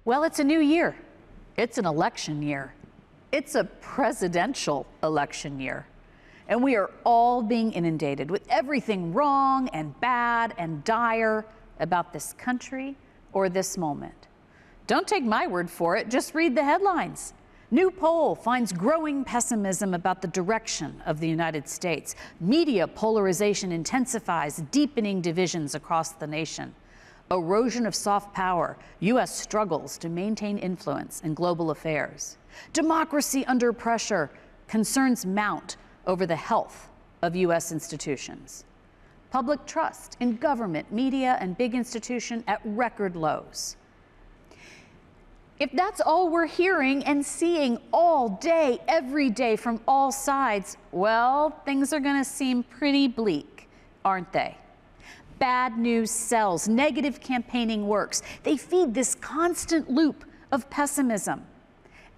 Well, it's a new year. It's an election year. It's a presidential election year. And we are all being inundated with everything wrong and bad and dire about this country or this moment. Don't take my word for it, just read the headlines. New poll finds growing pessimism about the direction of the United States. Media polarization intensifies, deepening divisions across the nation. Erosion of soft power. U.S. struggles to maintain influence in global affairs. Democracy under pressure. Concerns mount over the health of U.S. institutions. Public trust in government, media, and big institution at record lows. If that's all we're hearing and seeing all day, every day from all sides, well, things are going to seem pretty bleak, aren't they? Bad news sells, negative campaigning works. They feed this constant loop of pessimism.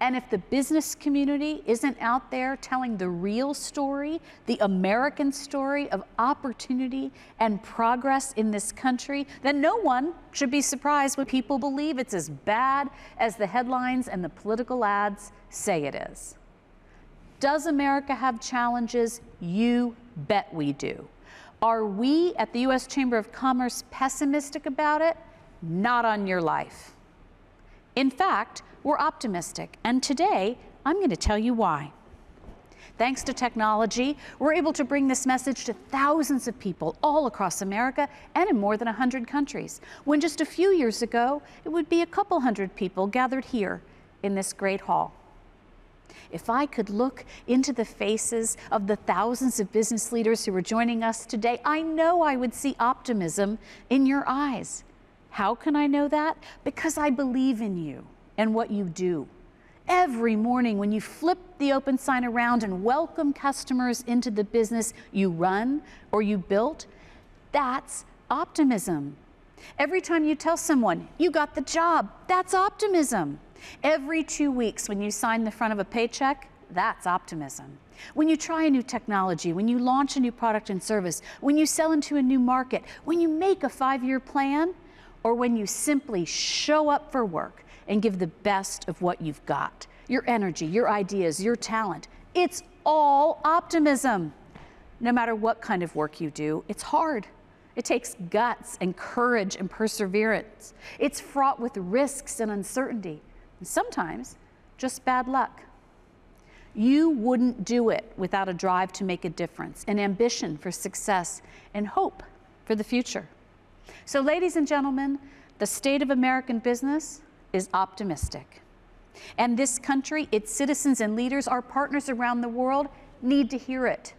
And if the business community isn't out there telling the real story, the American story of opportunity and progress in this country, then no one should be surprised when people believe it's as bad as the headlines and the political ads say it is. Does America have challenges? You bet we do. Are we at the U.S. Chamber of Commerce pessimistic about it? Not on your life. In fact, we're optimistic, and today I'm going to tell you why. Thanks to technology, we're able to bring this message to thousands of people all across America and in more than 100 countries, when just a few years ago, it would be a couple hundred people gathered here in this great hall. If I could look into the faces of the thousands of business leaders who are joining us today, I know I would see optimism in your eyes. How can I know that? Because I believe in you and what you do. Every morning when you flip the open sign around and welcome customers into the business you run or you built, that's optimism. Every time you tell someone you got the job, that's optimism. Every 2 weeks when you sign the front of a paycheck, that's optimism. When you try a new technology, when you launch a new product and service, when you sell into a new market, when you make a 5-year plan, or when you simply show up for work and give the best of what you've got, your energy, your ideas, your talent, it's all optimism. No matter what kind of work you do, it's hard. It takes guts and courage and perseverance. It's fraught with risks and uncertainty, and sometimes just bad luck. You wouldn't do it without a drive to make a difference, an ambition for success, and hope for the future. So, ladies and gentlemen, the state of American business is optimistic. And this country, its citizens and leaders, our partners around the world, need to hear it.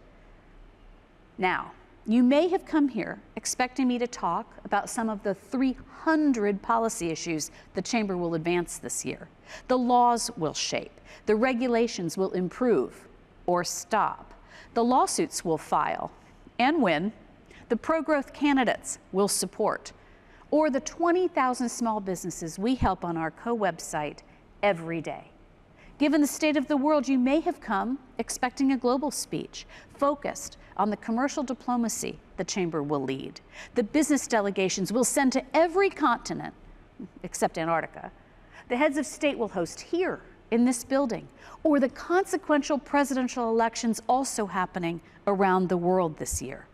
Now, you may have come here expecting me to talk about some of the 300 policy issues the Chamber will advance this year. The laws will shape, the regulations will improve or stop, the lawsuits will file and win, the pro-growth candidates will support, or the 20,000 small businesses we help on our co-website every day. Given the state of the world, you may have come expecting a global speech focused on the commercial diplomacy the Chamber will lead, the business delegations we'll send to every continent, except Antarctica, the heads of state will host here in this building, or the consequential presidential elections also happening around the world this year.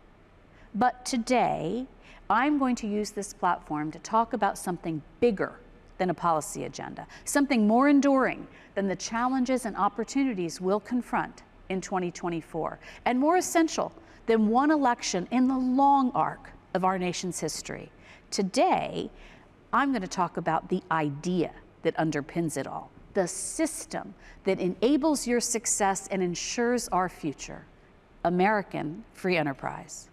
But today, I'm going to use this platform to talk about something bigger than a policy agenda, something more enduring than the challenges and opportunities we'll confront in 2024, and more essential than one election in the long arc of our nation's history. Today, I'm going to talk about the idea that underpins it all, the system that enables your success and ensures our future, American free enterprise.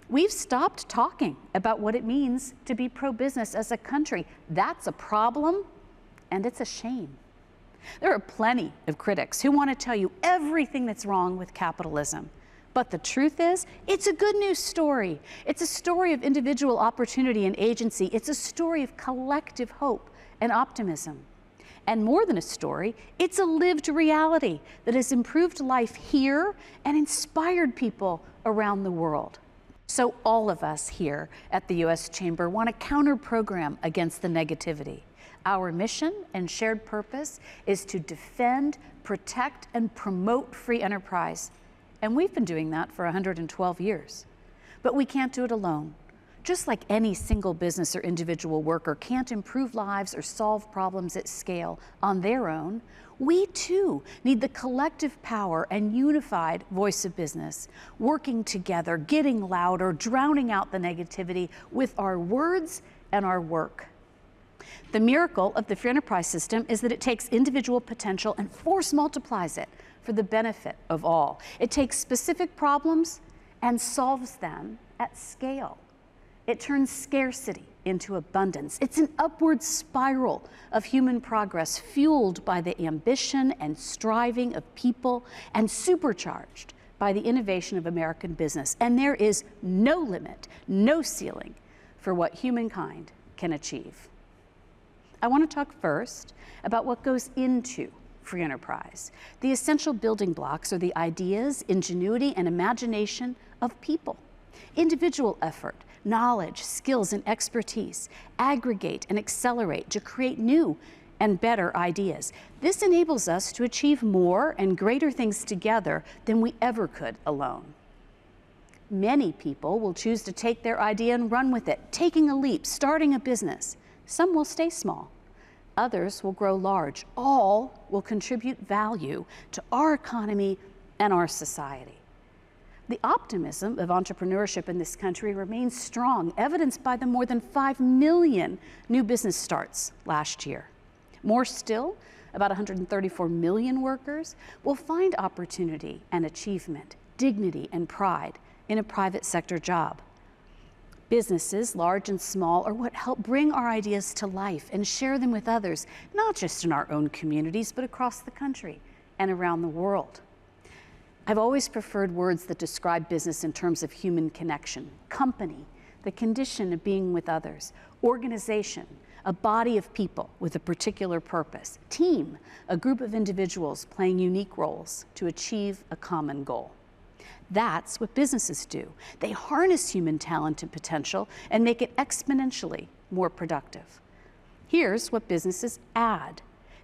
We've stopped talking about what it means to be pro-business as a country. That's a problem, and it's a shame. There are plenty of critics who want to tell you everything that's wrong with capitalism. But the truth is, it's a good news story. It's a story of individual opportunity and agency. It's a story of collective hope and optimism. And more than a story, it's a lived reality that has improved life here and inspired people around the world. So all of us here at the U.S. Chamber want to counter-program against the negativity, Our mission and shared purpose is to defend, protect, and promote free enterprise. And we've been doing that for 112 years. But we can't do it alone. Just like any single business or individual worker can't improve lives or solve problems at scale on their own, we too need the collective power and unified voice of business, working together, getting louder, drowning out the negativity with our words and our work. The miracle of the free enterprise system is that it takes individual potential and force multiplies it for the benefit of all. It takes specific problems and solves them at scale. It turns scarcity into abundance. It's an upward spiral of human progress fueled by the ambition and striving of people and supercharged by the innovation of American business. And there is no limit, no ceiling for what humankind can achieve. I want to talk first about what goes into free enterprise. The essential building blocks are the ideas, ingenuity, and imagination of people. Individual effort, knowledge, skills, and expertise aggregate and accelerate to create new and better ideas. This enables us to achieve more and greater things together than we ever could alone. Many people will choose to take their idea and run with it, taking a leap, starting a business. Some will stay small. Others will grow large. All will contribute value to our economy and our society. The optimism of entrepreneurship in this country remains strong, evidenced by the more than 5 million new business starts last year. More still, about 134 million workers will find opportunity and achievement, dignity and pride in a private sector job. Businesses, large and small, are what help bring our ideas to life and share them with others, not just in our own communities, but across the country and around the world. I've always preferred words that describe business in terms of human connection. Company, the condition of being with others. Organization, a body of people with a particular purpose. Team, a group of individuals playing unique roles to achieve a common goal. That's what businesses do. They harness human talent and potential and make it exponentially more productive. Here's what businesses add.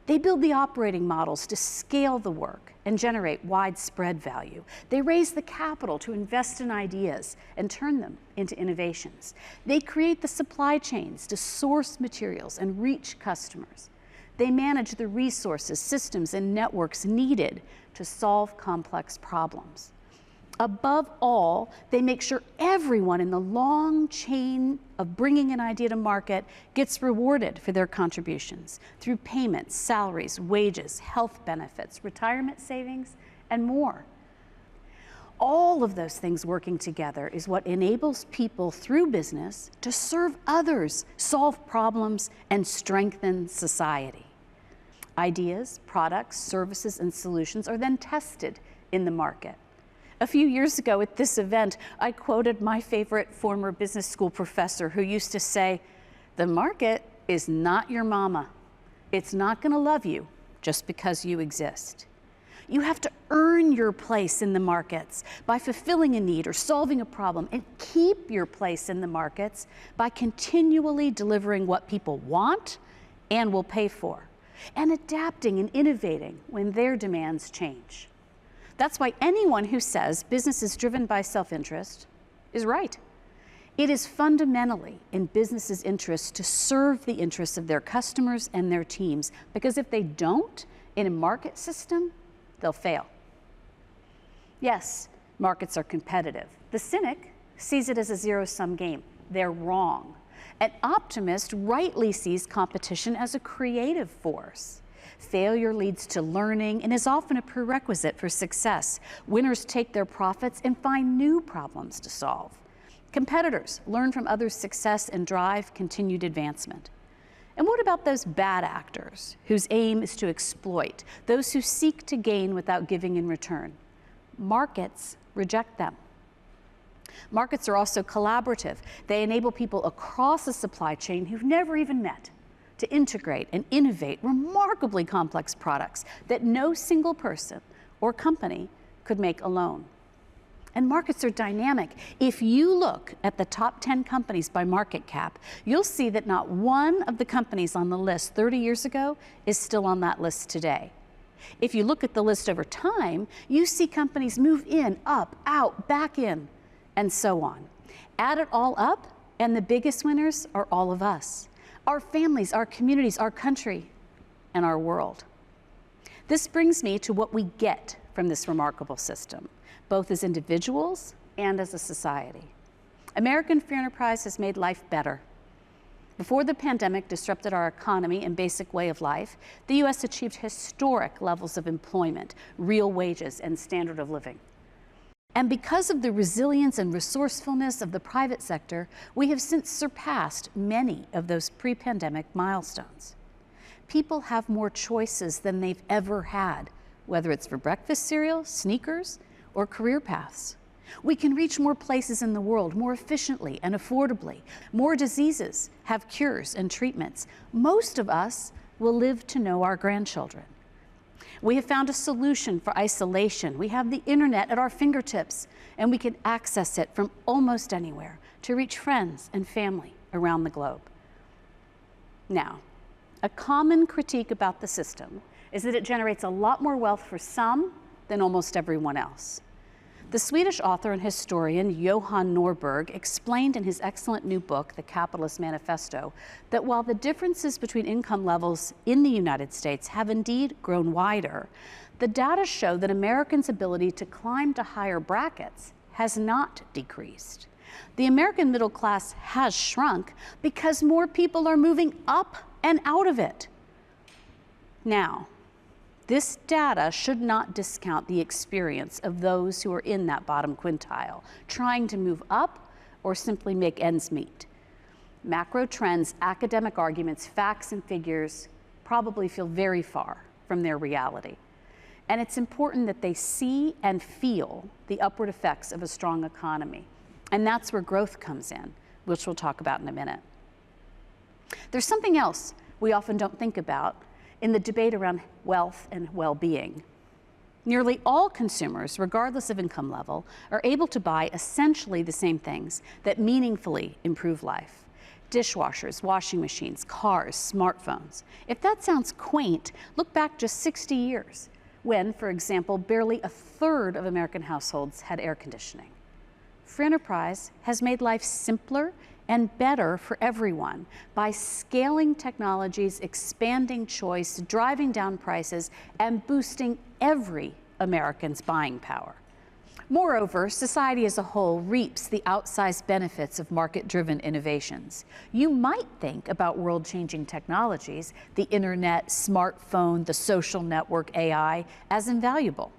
They build the operating models to scale the work and generate widespread value. They raise the capital to invest in ideas and turn them into innovations. They create the supply chains to source materials and reach customers. They manage the resources, systems, and networks needed to solve complex problems. Above all, they make sure everyone in the long chain of bringing an idea to market gets rewarded for their contributions through payments, salaries, wages, health benefits, retirement savings, and more. All of those things working together is what enables people through business to serve others, solve problems, and strengthen society. Ideas, products, services, and solutions are then tested in the market. A few years ago at this event, I quoted my favorite former business school professor who used to say, "The market is not your mama. It's not going to love you just because you exist. You have to earn your place in the markets by fulfilling a need or solving a problem, and keep your place in the markets by continually delivering what people want and will pay for, and adapting and innovating when their demands change." That's why anyone who says business is driven by self-interest is right. It is fundamentally in businesses' interest to serve the interests of their customers and their teams, because if they don't, in a market system, they'll fail. Yes, markets are competitive. The cynic sees it as a zero-sum game. They're wrong. An optimist rightly sees competition as a creative force. Failure leads to learning and is often a prerequisite for success. Winners take their profits and find new problems to solve. Competitors learn from others' success and drive continued advancement. And what about those bad actors whose aim is to exploit, those who seek to gain without giving in return? Markets reject them. Markets are also collaborative. They enable people across a supply chain who've never even met to integrate and innovate remarkably complex products that no single person or company could make alone. and markets are dynamic. If you look at the top 10 companies by market cap, you'll see that not one of the companies on the list 30 years ago is still on that list today. If you look at the list over time, you see companies move in, up, out, back in, and so on. Add it all up, and the biggest winners are all of us. Our families, our communities, our country, and our world. This brings me to what we get from this remarkable system, both as individuals and as a society. American free enterprise has made life better. Before the pandemic disrupted our economy and basic way of life, the U.S. achieved historic levels of employment, real wages, and standard of living. And because of the resilience and resourcefulness of the private sector, we have since surpassed many of those pre-pandemic milestones. People have more choices than they've ever had, whether it's for breakfast cereal, sneakers, or career paths. We can reach more places in the world more efficiently and affordably. More diseases have cures and treatments. Most of us will live to know our grandchildren. We have found a solution for isolation. We have the internet at our fingertips, and we can access it from almost anywhere to reach friends and family around the globe. Now, a common critique about the system is that it generates a lot more wealth for some than almost everyone else. The Swedish author and historian Johan Norberg explained in his excellent new book, The Capitalist Manifesto, that while the differences between income levels in the United States have indeed grown wider, the data show that Americans' ability to climb to higher brackets has not decreased. The American middle class has shrunk because more people are moving up and out of it. Now, this data should not discount the experience of those who are in that bottom quintile, trying to move up or simply make ends meet. Macro trends, academic arguments, facts, and figures probably feel very far from their reality. And it's important that they see and feel the upward effects of a strong economy. And that's where growth comes in, which we'll talk about in a minute. There's something else we often don't think about in the debate around wealth and well-being. Nearly all consumers, regardless of income level, are able to buy essentially the same things that meaningfully improve life. Dishwashers, washing machines, cars, smartphones. If that sounds quaint, look back just 60 years, when, for example, barely a third of American households had air conditioning. Free enterprise has made life simpler and better for everyone by scaling technologies, expanding choice, driving down prices, and boosting every American's buying power. Moreover, society as a whole reaps the outsized benefits of market-driven innovations. You might think about world-changing technologies, the internet, smartphone, the social network, AI, as invaluable.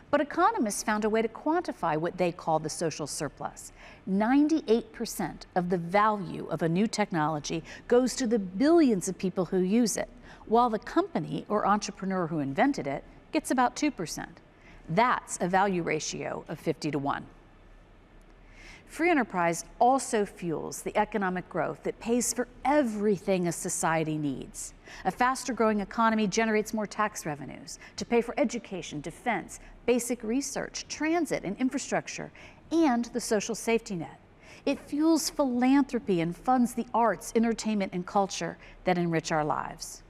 But economists found a way to quantify what they call the social surplus. 98% of the value of a new technology goes to the billions of people who use it, while the company or entrepreneur who invented it gets about 2%. That's a value ratio of 50 to 1. Free enterprise also fuels the economic growth that pays for everything a society needs. A faster growing economy generates more tax revenues to pay for education, defense, basic research, transit and infrastructure, and the social safety net. It fuels philanthropy and funds the arts, entertainment, and culture that enrich our lives.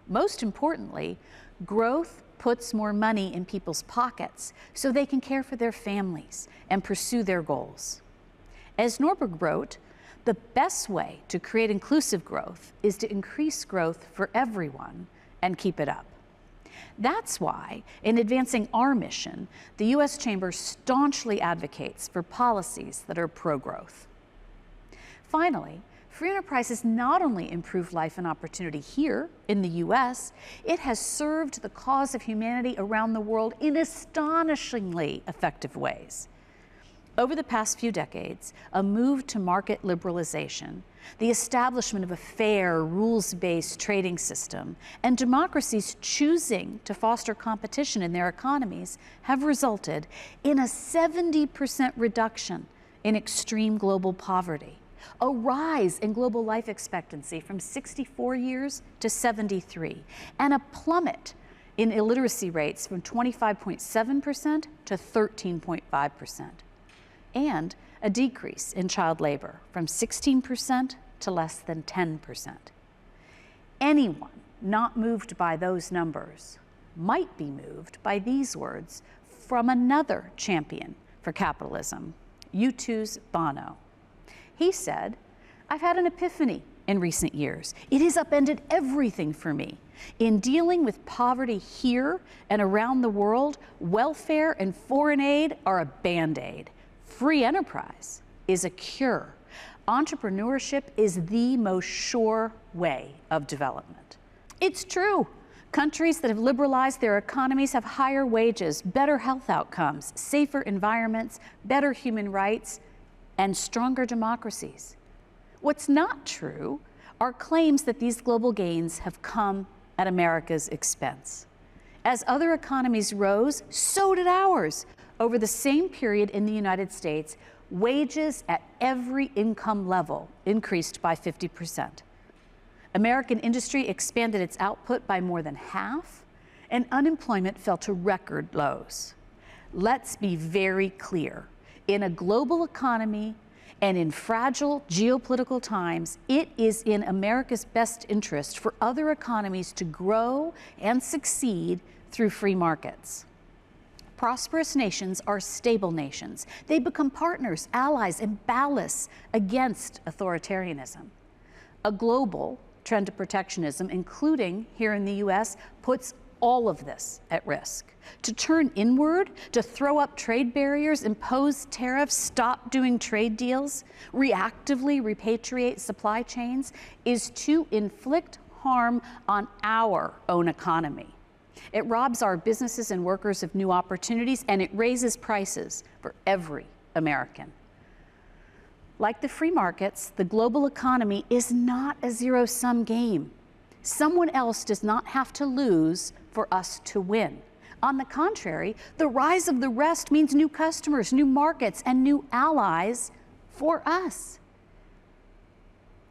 Most importantly, growth puts more money in people's pockets so they can care for their families and pursue their goals. As Norberg wrote, the best way to create inclusive growth is to increase growth for everyone and keep it up. That's why, in advancing our mission, the U.S. Chamber staunchly advocates for policies that are pro-growth. Finally, free enterprise has not only improved life and opportunity here in the U.S., it has served the cause of humanity around the world in astonishingly effective ways. Over the past few decades, a move to market liberalization, the establishment of a fair, rules-based trading system, and democracies choosing to foster competition in their economies have resulted in a 70% reduction in extreme global poverty, a rise in global life expectancy from 64 years to 73, and a plummet in illiteracy rates from 25.7% to 13.5%, and a decrease in child labor from 16% to less than 10%. Anyone not moved by those numbers might be moved by these words from another champion for capitalism, U2's Bono. He said, "I've had an epiphany in recent years. It has upended everything for me. In dealing with poverty here and around the world, welfare and foreign aid are a Band-Aid. Free enterprise is a cure. Entrepreneurship is the most sure way of development." It's true. Countries that have liberalized their economies have higher wages, better health outcomes, safer environments, better human rights, and stronger democracies. What's not true are claims that these global gains have come at America's expense. As other economies rose, so did ours. Over the same period in the United States, wages at every income level increased by 50%. American industry expanded its output by more than half, and unemployment fell to record lows. Let's be very clear. In a global economy and in fragile geopolitical times, it is in America's best interest for other economies to grow and succeed through free markets. Prosperous nations are stable nations. They become partners, allies, and ballasts against authoritarianism. A global trend to protectionism, including here in the US, puts all of this at risk. To turn inward, to throw up trade barriers, impose tariffs, stop doing trade deals, reactively repatriate supply chains, is to inflict harm on our own economy. It robs our businesses and workers of new opportunities, and it raises prices for every American. Like the free markets, the global economy is not a zero-sum game. Someone else does not have to lose for us to win. On the contrary, the rise of the rest means new customers, new markets, and new allies for us.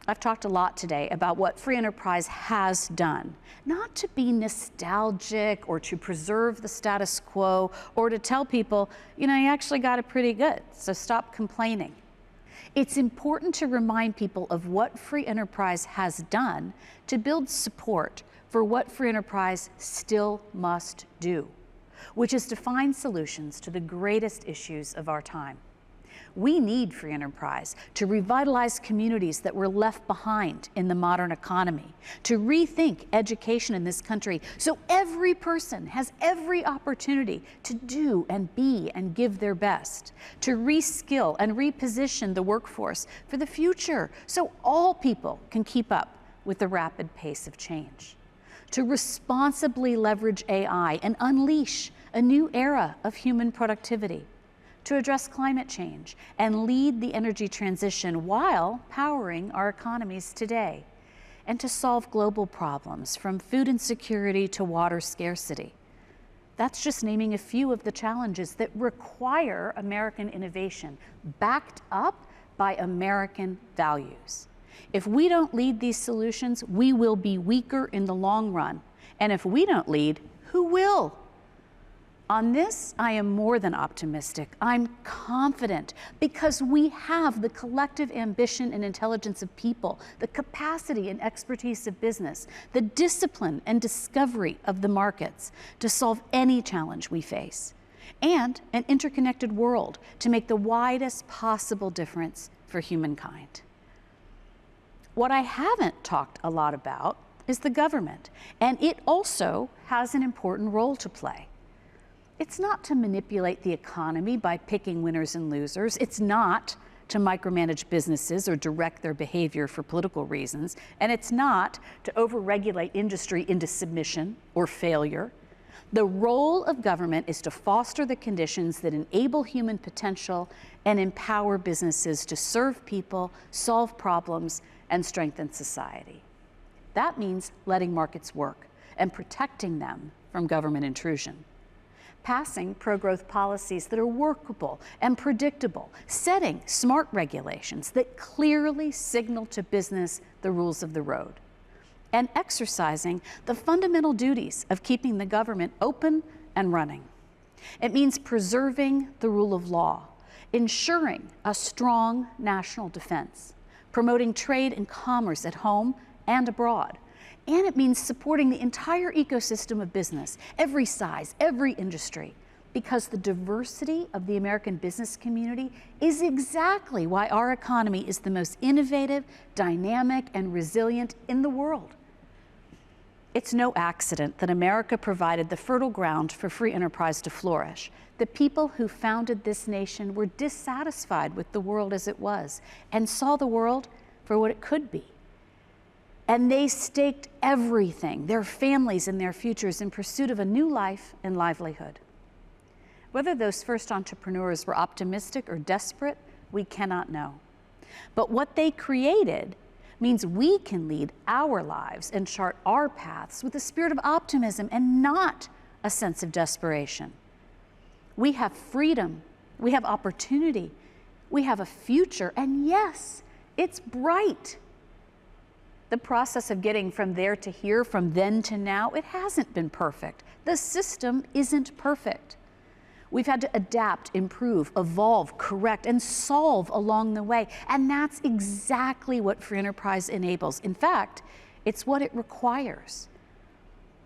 I've talked a lot today about what free enterprise has done, not to be nostalgic or to preserve the status quo or to tell people, you actually got it pretty good, so stop complaining. It's important to remind people of what free enterprise has done to build support for what free enterprise still must do, which is to find solutions to the greatest issues of our time. We need free enterprise to revitalize communities that were left behind in the modern economy, to rethink education in this country so every person has every opportunity to do and be and give their best, to reskill and reposition the workforce for the future so all people can keep up with the rapid pace of change, to responsibly leverage AI and unleash a new era of human productivity, to address climate change and lead the energy transition while powering our economies today, and to solve global problems from food insecurity to water scarcity. That's just naming a few of the challenges that require American innovation, backed up by American values. If we don't lead these solutions, we will be weaker in the long run. And if we don't lead, who will? On this, I am more than optimistic. I'm confident because we have the collective ambition and intelligence of people, the capacity and expertise of business, the discipline and discovery of the markets to solve any challenge we face, and an interconnected world to make the widest possible difference for humankind. What I haven't talked a lot about is the government, and it also has an important role to play. It's not to manipulate the economy by picking winners and losers. It's not to micromanage businesses or direct their behavior for political reasons. And it's not to overregulate industry into submission or failure. The role of government is to foster the conditions that enable human potential and empower businesses to serve people, solve problems, and strengthen society. That means letting markets work and protecting them from government intrusion. Passing pro-growth policies that are workable and predictable, setting smart regulations that clearly signal to business the rules of the road. and exercising the fundamental duties of keeping the government open and running. It means preserving the rule of law, ensuring a strong national defense, promoting trade and commerce at home and abroad. And it means supporting the entire ecosystem of business, every size, every industry, because the diversity of the American business community is exactly why our economy is the most innovative, dynamic, and resilient in the world. It's no accident that America provided the fertile ground for free enterprise to flourish. The people who founded this nation were dissatisfied with the world as it was and saw the world for what it could be. And they staked everything, their families and their futures, in pursuit of a new life and livelihood. Whether those first entrepreneurs were optimistic or desperate, we cannot know. But what they created means we can lead our lives and chart our paths with a spirit of optimism and not a sense of desperation. We have freedom, we have opportunity, we have a future, and yes, it's bright. The process of getting from there to here, from then to now, it hasn't been perfect. The system isn't perfect. We've had to adapt, improve, evolve, correct, and solve along the way. And that's exactly what free enterprise enables. In fact, it's what it requires.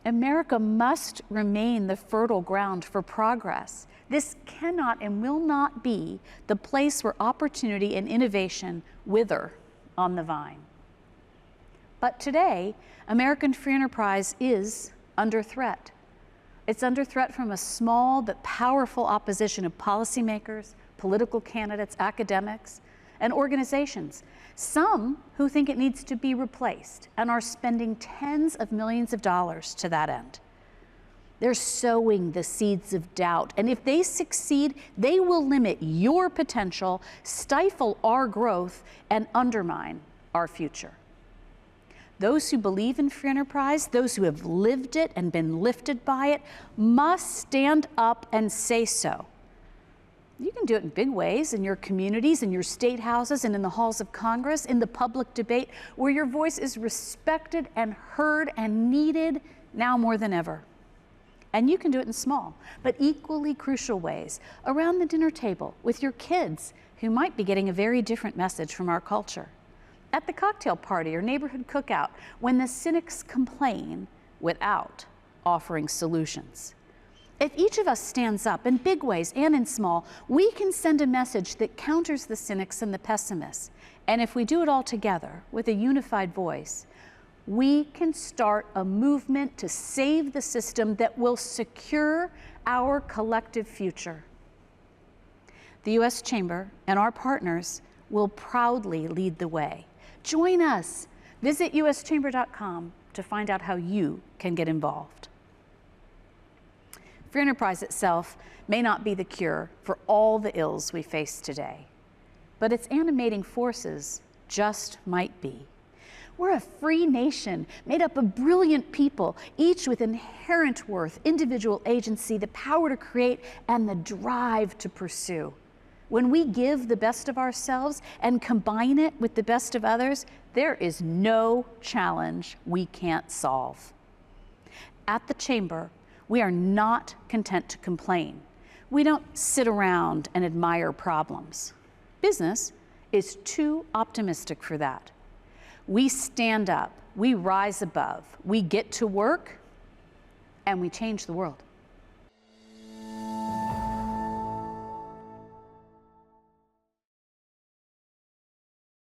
America must remain the fertile ground for progress. This cannot and will not be the place where opportunity and innovation wither on the vine. But today, American free enterprise is under threat. It's under threat from a small but powerful opposition of policymakers, political candidates, academics, and organizations. Some who think it needs to be replaced and are spending tens of millions of dollars to that end. They're sowing the seeds of doubt, and if they succeed, they will limit your potential, stifle our growth, and undermine our future. Those who believe in free enterprise, those who have lived it and been lifted by it, must stand up and say so. You can do it in big ways in your communities, in your state houses, and in the halls of Congress, in the public debate, where your voice is respected and heard and needed now more than ever. And you can do it in small, but equally crucial ways, around the dinner table with your kids, who might be getting a very different message from our culture. At the cocktail party or neighborhood cookout, when the cynics complain without offering solutions. If each of us stands up in big ways and in small, we can send a message that counters the cynics and the pessimists. And if we do it all together with a unified voice, we can start a movement to save the system that will secure our collective future. The U.S. Chamber and our partners will proudly lead the way. Join us. Visit uschamber.com to find out how you can get involved. Free enterprise itself may not be the cure for all the ills we face today, but its animating forces just might be. We're a free nation made up of brilliant people, each with inherent worth, individual agency, the power to create, and the drive to pursue. When we give the best of ourselves and combine it with the best of others, there is no challenge we can't solve. At the Chamber, we are not content to complain. We don't sit around and admire problems. Business is too optimistic for that. We stand up, we rise above, we get to work, and we change the world.